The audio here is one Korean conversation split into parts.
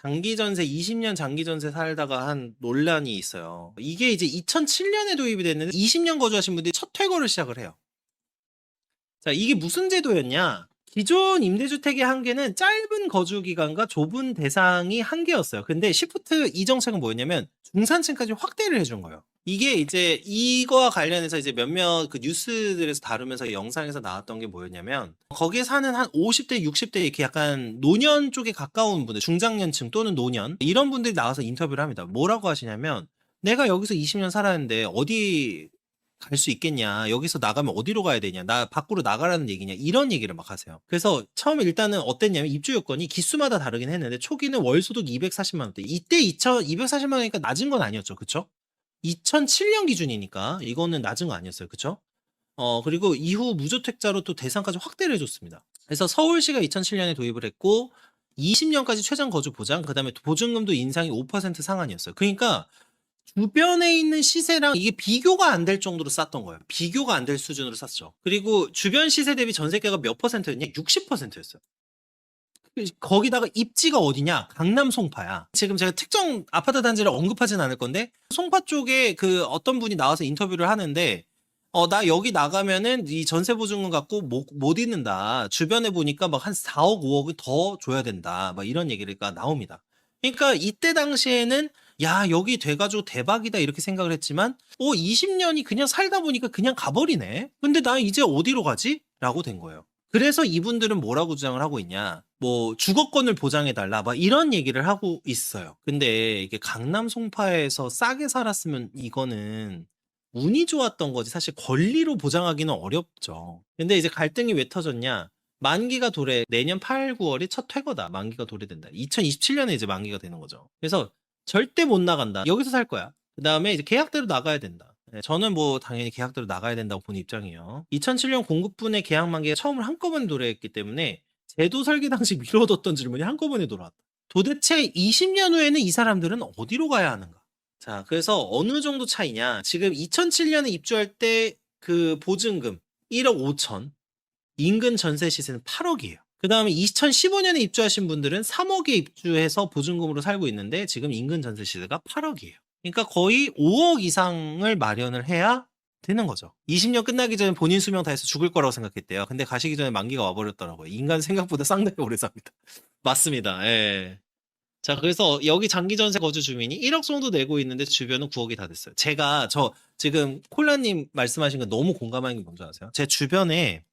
장기 전세 20년 장기 전세 살다가 한 논란이 있어요. 이게 이제 2007년에 도입이 됐는데 20년 거주하신 분들이 첫 퇴거를 시작을 해요. 자, 이게 무슨 제도였냐? 기존 임대주택의 한계는 짧은 거주 기간과 좁은 대상이 한계였어요. 근데 시프트 이 정책은 뭐였냐면 중산층까지 확대를 해준 거예요. 이게 이제 이거와 관련해서 이제 몇몇 그 뉴스들에서 다루면서 영상에서 나왔던 게 뭐였냐면 거기에 사는 한 50대, 60대 이렇게 약간 노년 쪽에 가까운 분들, 중장년층 또는 노년 이런 분들이 나와서 인터뷰를 합니다. 뭐라고 하시냐면 내가 여기서 20년 살았는데 어디 갈 수 있겠냐. 여기서 나가면 어디로 가야 되냐. 나 밖으로 나가라는 얘기냐. 이런 얘기를 막 하세요. 그래서 처음에 일단은 어땠냐면 입주 요건이 기수마다 다르긴 했는데 초기는 월 소득 240만 원대. 이때 240만 원이니까 낮은 건 아니었죠. 그쵸? 2007년 기준이니까 이거는 낮은 거 아니었어요. 그쵸? 그리고 이후 무주택자로 또 대상까지 확대를 해줬습니다. 그래서 서울시가 2007년에 도입을 했고 20년까지 최장 거주 보장, 그다음에 보증금도 인상이 5% 상한이었어요. 그러니까 주변에 있는 시세랑 이게 비교가 안 될 정도로 쌌던 거예요. 비교가 안 될 수준으로 쌌죠. 그리고 주변 시세 대비 전세가가 몇 퍼센트였냐? 60%였어요. 거기다가 입지가 어디냐? 강남 송파야. 지금 제가 특정 아파트 단지를 언급하진 않을 건데 송파 쪽에 그 어떤 분이 나와서 인터뷰를 하는데 나 여기 나가면은 이 전세 보증금 갖고 못 있는다. 주변에 보니까 막 한 4억, 5억은 더 줘야 된다. 막 이런 얘기가 나옵니다. 그러니까 이때 당시에는 야, 여기 돼가지고 대박이다 이렇게 생각을 했지만 20년이 그냥 살다 보니까 그냥 가버리네. 근데 나 이제 어디로 가지? 라고 된 거예요. 그래서 이분들은 뭐라고 주장을 하고 있냐? 뭐 주거권을 보장해달라 막 이런 얘기를 하고 있어요. 근데 이게 강남 송파에서 싸게 살았으면 이거는 운이 좋았던 거지 사실 권리로 보장하기는 어렵죠. 근데 이제 갈등이 왜 터졌냐? 만기가 도래, 내년 8, 9월이 첫 퇴거다. 만기가 도래된다. 2027년에 이제 만기가 되는 거죠. 그래서 절대 못 나간다. 여기서 살 거야. 그 다음에 이제 계약대로 나가야 된다. 네, 저는 뭐 당연히 계약대로 나가야 된다고 보는 입장이에요. 2007년 공급분의 계약 만기가 처음으로 한꺼번에 도래했기 때문에 제도 설계 당시 미뤄뒀던 질문이 한꺼번에 돌아왔다. 도대체 20년 후에는 이 사람들은 어디로 가야 하는가? 자, 그래서 어느 정도 차이냐? 지금 2007년에 입주할 때 그 보증금 1억 5천, 인근 전세 시세는 8억이에요. 그 다음에 2015년에 입주하신 분들은 3억에 입주해서 보증금으로 살고 있는데 지금 인근 전세 시세가 8억이에요. 그러니까 거의 5억 이상을 마련을 해야 되는 거죠. 20년 끝나기 전에 본인 수명 다해서 죽을 거라고 생각했대요. 근데 가시기 전에 만기가 와버렸더라고요. 인간 생각보다 상당히 오래 삽니다. 맞습니다. 예. 자, 그래서 여기 장기 전세 거주 주민이 1억 정도 내고 있는데 주변은 9억이 다 됐어요. 제가 지금 콜라님 말씀하신 거 너무 공감하는 게 뭔지 아세요? 제 주변에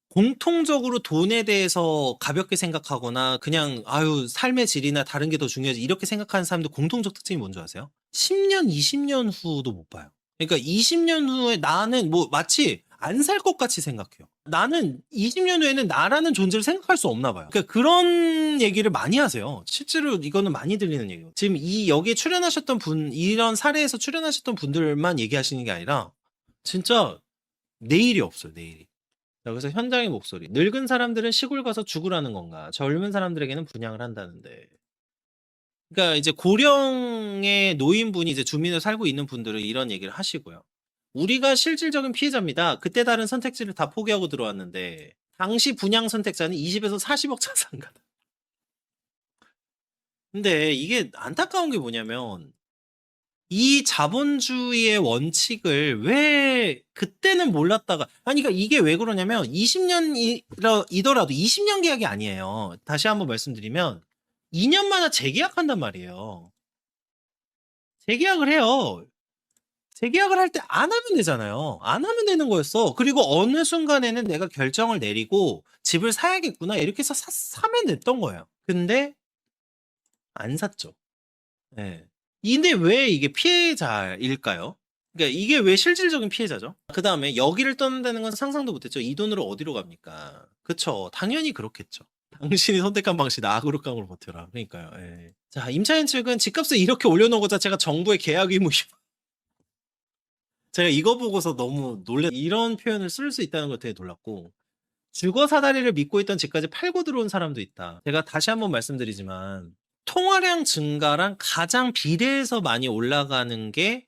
공통적으로 돈에 대해서 가볍게 생각하거나 그냥 아유 삶의 질이나 다른 게 더 중요하지 이렇게 생각하는 사람들 공통적 특징이 뭔지 아세요? 10년, 20년 후도 못 봐요. 그러니까 20년 후에 나는 뭐 마치 안 살 것 같이 생각해요. 나는 20년 후에는 나라는 존재를 생각할 수 없나 봐요. 그러니까 그런 얘기를 많이 하세요. 실제로 이거는 많이 들리는 얘기예요. 지금 여기에 출연하셨던 분, 이런 사례에서 출연하셨던 분들만 얘기하시는 게 아니라 진짜 내일이 없어요, 내일이. 자, 그래서 현장의 목소리. 늙은 사람들은 시골 가서 죽으라는 건가? 젊은 사람들에게는 분양을 한다는데. 그러니까 이제 고령의 노인분이 이제 주민으로 살고 있는 분들은 이런 얘기를 하시고요. 우리가 실질적인 피해자입니다. 그때 다른 선택지를 다 포기하고 들어왔는데 당시 분양 선택자는 20에서 40억 자산가다. 근데 이게 안타까운 게 뭐냐면 이 자본주의의 원칙을 왜 그때는 몰랐다가 아니 그러니까 이게 왜 그러냐면 20년이더라도 20년 계약이 아니에요. 다시 한번 말씀드리면 2년마다 재계약한단 말이에요. 재계약을 해요. 재계약을 할 때 안 하면 되잖아요. 안 하면 되는 거였어. 그리고 어느 순간에는 내가 결정을 내리고 집을 사야겠구나 이렇게 해서 사면 됐던 거예요. 근데 안 샀죠. 예. 근데 왜 이게 피해자일까요? 그러니까 이게 왜 실질적인 피해자죠? 그다음에 여기를 떠난다는 건 상상도 못했죠. 이 돈으로 어디로 갑니까? 그쵸. 당연히 그렇겠죠. 당신이 선택한 방식 악으로 깡으로 버텨라. 그러니까요. 예. 자, 임차인 측은 집값을 이렇게 올려놓은 것 자체가 정부의 계약 의무 제가 이거 보고서 너무 이런 표현을 쓸 수 있다는 걸 되게 놀랐고 주거 사다리를 믿고 있던 집까지 팔고 들어온 사람도 있다. 제가 다시 한번 말씀드리지만 통화량 증가랑 가장 비례해서 많이 올라가는 게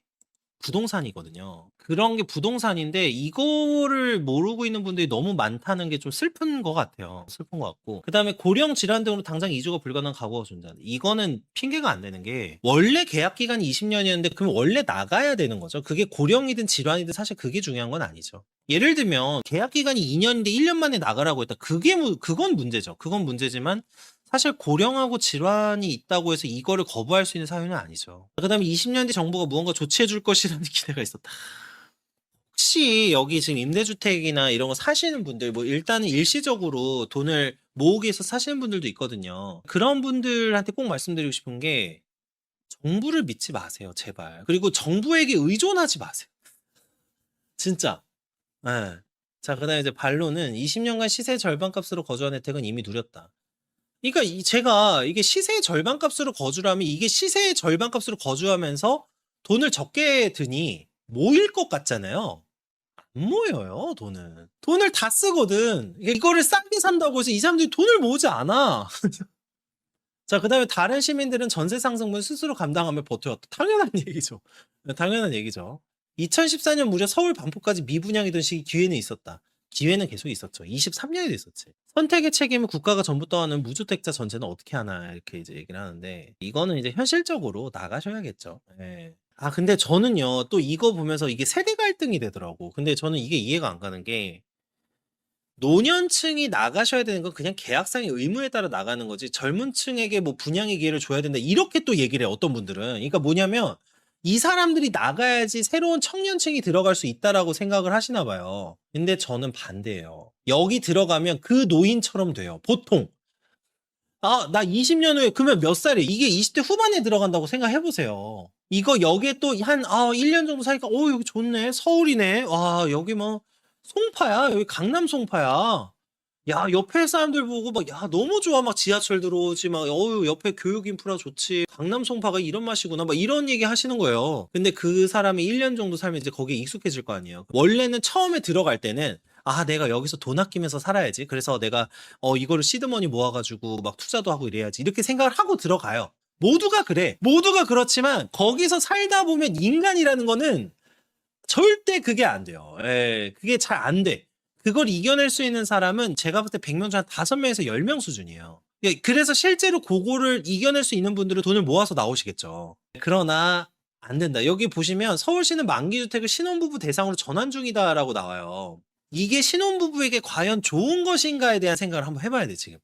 부동산이거든요. 그런 게 부동산인데 이거를 모르고 있는 분들이 너무 많다는 게 좀 슬픈 것 같아요. 슬픈 것 같고. 그다음에 고령 질환 등으로 당장 이주가 불가능한 가구가 존재한다. 이거는 핑계가 안 되는 게 원래 계약 기간이 20년이었는데 그럼 원래 나가야 되는 거죠. 그게 고령이든 질환이든 사실 그게 중요한 건 아니죠. 예를 들면 계약 기간이 2년인데 1년 만에 나가라고 했다. 그건 문제죠. 그건 문제지만 사실 고령하고 질환이 있다고 해서 이거를 거부할 수 있는 사유는 아니죠. 그다음에 20년 뒤 정부가 무언가 조치해 줄 것이라는 기대가 있었다. 혹시 여기 지금 임대주택이나 이런 거 사시는 분들, 뭐 일단은 일시적으로 돈을 모으기 위해서 사시는 분들도 있거든요. 그런 분들한테 꼭 말씀드리고 싶은 게 정부를 믿지 마세요, 제발. 그리고 정부에게 의존하지 마세요. 진짜. 예. 자, 그다음에 이제 반론은 20년간 시세 절반값으로 거주한 혜택은 이미 누렸다. 그러니까 제가 이게 시세의 절반값으로 거주라면 이게 시세의 절반값으로 거주하면서 돈을 적게 드니 모일 것 같잖아요. 안 모여요, 돈은. 돈을 다 쓰거든. 이거를 싸게 산다고 해서 이 사람들이 돈을 모으지 않아. 자, 그다음에 다른 시민들은 전세 상승분 스스로 감당하며 버텨왔다. 당연한 얘기죠. 당연한 얘기죠. 2014년 무려 서울 반포까지 미분양이던 시기 기회는 있었다. 기회는 계속 있었죠. 23년에도 있었지. 선택의 책임을 국가가 전부 떠안는 무주택자 전체는 어떻게 하나 이렇게 이제 얘기를 하는데 이거는 이제 현실적으로 나가셔야겠죠. 예. 아, 근데 저는요, 또 이거 보면서 이게 세대 갈등이 되더라고. 근데 저는 이게 이해가 안 가는 게 노년층이 나가셔야 되는 건 그냥 계약상의 의무에 따라 나가는 거지 젊은 층에게 뭐 분양의 기회를 줘야 된다 이렇게 또 얘기를 해 어떤 분들은. 그러니까 뭐냐면 이 사람들이 나가야지 새로운 청년층이 들어갈 수 있다라고 생각을 하시나 봐요. 근데 저는 반대예요. 여기 들어가면 그 노인처럼 돼요. 보통. 아, 나 20년 후에 그러면 몇 살이에요? 이게 20대 후반에 들어간다고 생각해 보세요. 이거 여기에 또 한 1년 정도 사니까 여기 좋네. 서울이네. 와, 여기 뭐 송파야. 여기 강남 송파야. 야, 옆에 사람들 보고 막 야, 너무 좋아. 막 지하철 들어오지 막 옆에 교육 인프라 좋지. 강남 송파가 이런 맛이구나. 막 이런 얘기 하시는 거예요. 근데 그 사람이 1년 정도 살면 이제 거기에 익숙해질 거 아니에요. 원래는 처음에 들어갈 때는 내가 여기서 돈 아끼면서 살아야지. 그래서 내가 이거를 시드머니 모아가지고 막 투자도 하고 이래야지. 이렇게 생각을 하고 들어가요. 모두가 그래. 모두가 그렇지만 거기서 살다 보면 인간이라는 거는 절대 그게 안 돼요. 예, 그게 잘 안 돼. 그걸 이겨낼 수 있는 사람은 제가 볼 때 100명 중 한 5명에서 10명 수준이에요. 예, 그래서 실제로 그거를 이겨낼 수 있는 분들은 돈을 모아서 나오시겠죠. 그러나 안 된다. 여기 보시면 서울시는 만기주택을 신혼부부 대상으로 전환 중이다라고 나와요. 이게 신혼부부에게 과연 좋은 것인가에 대한 생각을 한번 해봐야 돼, 지금.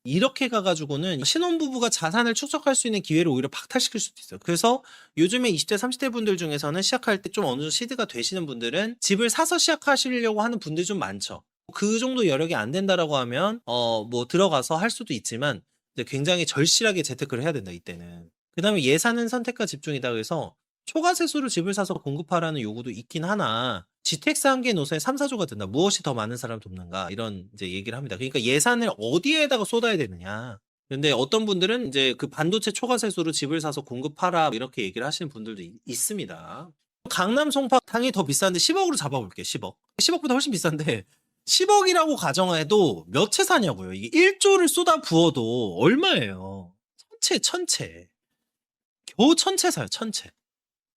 이렇게 가가지고는 신혼부부가 자산을 축적할 수 있는 기회를 오히려 박탈시킬 수도 있어요. 그래서 요즘에 20대, 30대 분들 중에서는 시작할 때 좀 어느 정도 시드가 되시는 분들은 집을 사서 시작하시려고 하는 분들이 좀 많죠. 그 정도 여력이 안 된다라고 하면 뭐 들어가서 할 수도 있지만 이제 굉장히 절실하게 재테크를 해야 된다, 이때는. 그다음에 예산은 선택과 집중이다. 그래서 초과세수로 집을 사서 공급하라는 요구도 있긴 하나 GTX 한 개 노선에 3, 4조가 된다. 무엇이 더 많은 사람을 돕는가 이런 이제 얘기를 합니다. 그러니까 예산을 어디에다가 쏟아야 되느냐. 근데 어떤 분들은 이제 그 반도체 초과세수로 집을 사서 공급하라 이렇게 얘기를 하시는 분들도 있습니다. 강남 송파 당이 더 비싼데 10억으로 잡아볼게요. 10억. 10억보다 훨씬 비싼데 10억이라고 가정해도 몇 채 사냐고요. 이게 1조를 쏟아 부어도 얼마예요? 천채. 겨우 1000채 사요. 1000채.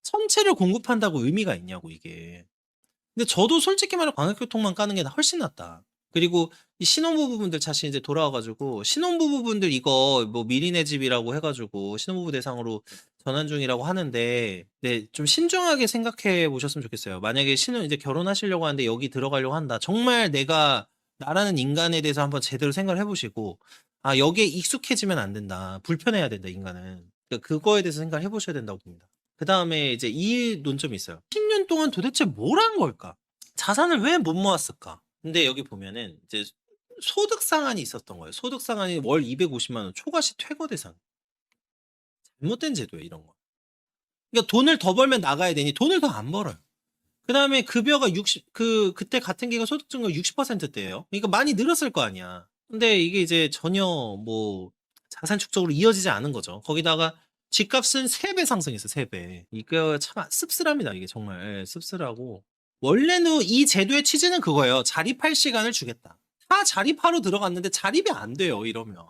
1000채를 공급한다고 의미가 있냐고 이게. 근데 저도 솔직히 말해 광역교통만 까는 게 훨씬 낫다. 그리고 이 신혼부부분들 다시 이제 돌아와가지고 신혼부부분들 이거 뭐 미리네 집이라고 해가지고 신혼부부 대상으로 전환 중이라고 하는데 네, 좀 신중하게 생각해 보셨으면 좋겠어요. 만약에 이제 결혼하시려고 하는데 여기 들어가려고 한다. 정말 내가 나라는 인간에 대해서 한번 제대로 생각을 해보시고 여기에 익숙해지면 안 된다. 불편해야 된다 인간은. 그러니까 그거에 대해서 생각을 해보셔야 된다고 봅니다. 그 다음에 이제 이 논점이 있어요. 10년 동안 도대체 뭘 한 걸까? 자산을 왜 못 모았을까? 근데 여기 보면은 이제 소득 상한이 있었던 거예요. 소득 상한이 월 250만 원 초과시 퇴거 대상. 잘못된 제도예요, 이런 거. 그러니까 돈을 더 벌면 나가야 되니 돈을 더 안 벌어요. 그다음에 급여가 그때 같은 기간 소득 증가 60%대예요. 그러니까 많이 늘었을 거 아니야. 근데 이게 이제 전혀 뭐 자산 축적으로 이어지지 않은 거죠. 거기다가 집값은 3배 상승했어요, 3배. 이거 참 씁쓸합니다, 이게 정말. 씁쓸하고. 원래는 이 제도의 취지는 그거예요. 자립할 시간을 주겠다. 다 자립하러 들어갔는데 자립이 안 돼요, 이러면.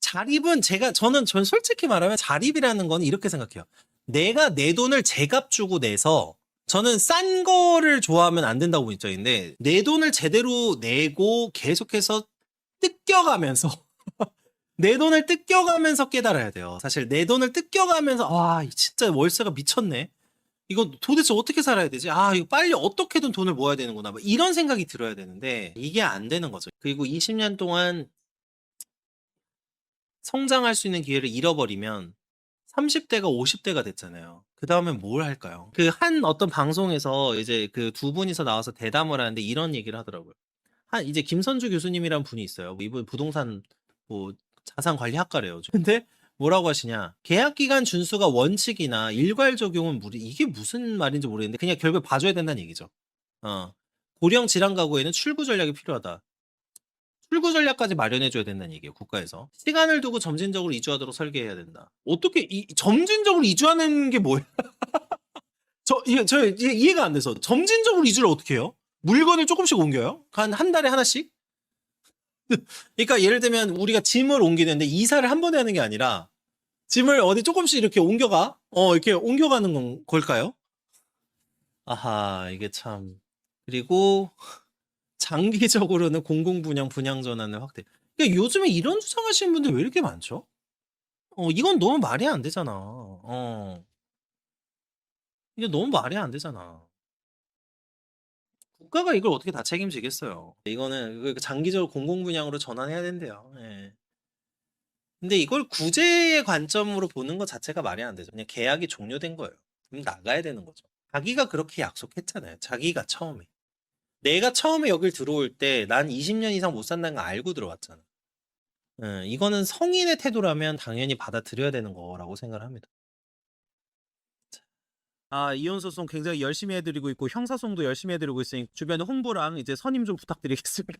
자립은 저는 솔직히 말하면 자립이라는 건 이렇게 생각해요. 내가 내 돈을 제값 주고 내서 저는 싼 거를 좋아하면 안 된다고 본 입장인데 내 돈을 제대로 내고 계속해서 뜯겨가면서 내 돈을 뜯겨가면서 깨달아야 돼요. 사실 내 돈을 뜯겨가면서 진짜 월세가 미쳤네. 이거 도대체 어떻게 살아야 되지? 이거 빨리 어떻게든 돈을 모아야 되는구나. 막 이런 생각이 들어야 되는데 이게 안 되는 거죠. 그리고 20년 동안 성장할 수 있는 기회를 잃어버리면 30대가 50대가 됐잖아요. 그 다음엔 뭘 할까요? 그 한 어떤 방송에서 이제 그 두 분이서 나와서 대담을 하는데 이런 얘기를 하더라고요. 이제 김선주 교수님이란 분이 있어요. 이분 부동산 뭐 자산 관리 학과래요. 근데 뭐라고 하시냐? 계약 기간 준수가 원칙이나 일괄 적용은 이게 무슨 말인지 모르겠는데 그냥 결국 봐줘야 된다는 얘기죠. 고령 질환 가구에는 출구 전략이 필요하다. 출구 전략까지 마련해줘야 된다는 얘기예요. 국가에서. 시간을 두고 점진적으로 이주하도록 설계해야 된다. 어떻게 점진적으로 이주하는 게 뭐야? 저 이해가 안 돼서 점진적으로 이주를 어떻게 해요? 물건을 조금씩 옮겨요? 한 달에 하나씩? 그러니까 예를 들면 우리가 짐을 옮기는데 이사를 한 번에 하는 게 아니라 짐을 어디 조금씩 이렇게 옮겨가? 이렇게 옮겨가는 걸까요? 아하, 이게 참. 그리고 장기적으로는 공공분양 분양 전환을 확대. 그러니까 요즘에 이런 주장하시는 분들 왜 이렇게 많죠? 이건 너무 말이 안 되잖아. 이게 너무 말이 안 되잖아. 국가가 이걸 어떻게 다 책임지겠어요. 이거는 장기적으로 공공분양으로 전환해야 된대요. 예. 근데 이걸 구제의 관점으로 보는 것 자체가 말이 안 되죠. 그냥 계약이 종료된 거예요. 그럼 나가야 되는 거죠. 자기가 그렇게 약속했잖아요. 자기가 처음에. 내가 처음에 여길 들어올 때 난 20년 이상 못 산다는 거 알고 들어왔잖아. 이거는 성인의 태도라면 당연히 받아들여야 되는 거라고 생각을 합니다. 이혼소송 굉장히 열심히 해드리고 있고 형사소송도 열심히 해드리고 있으니 주변에 홍보랑 이제 선임 좀 부탁드리겠습니다.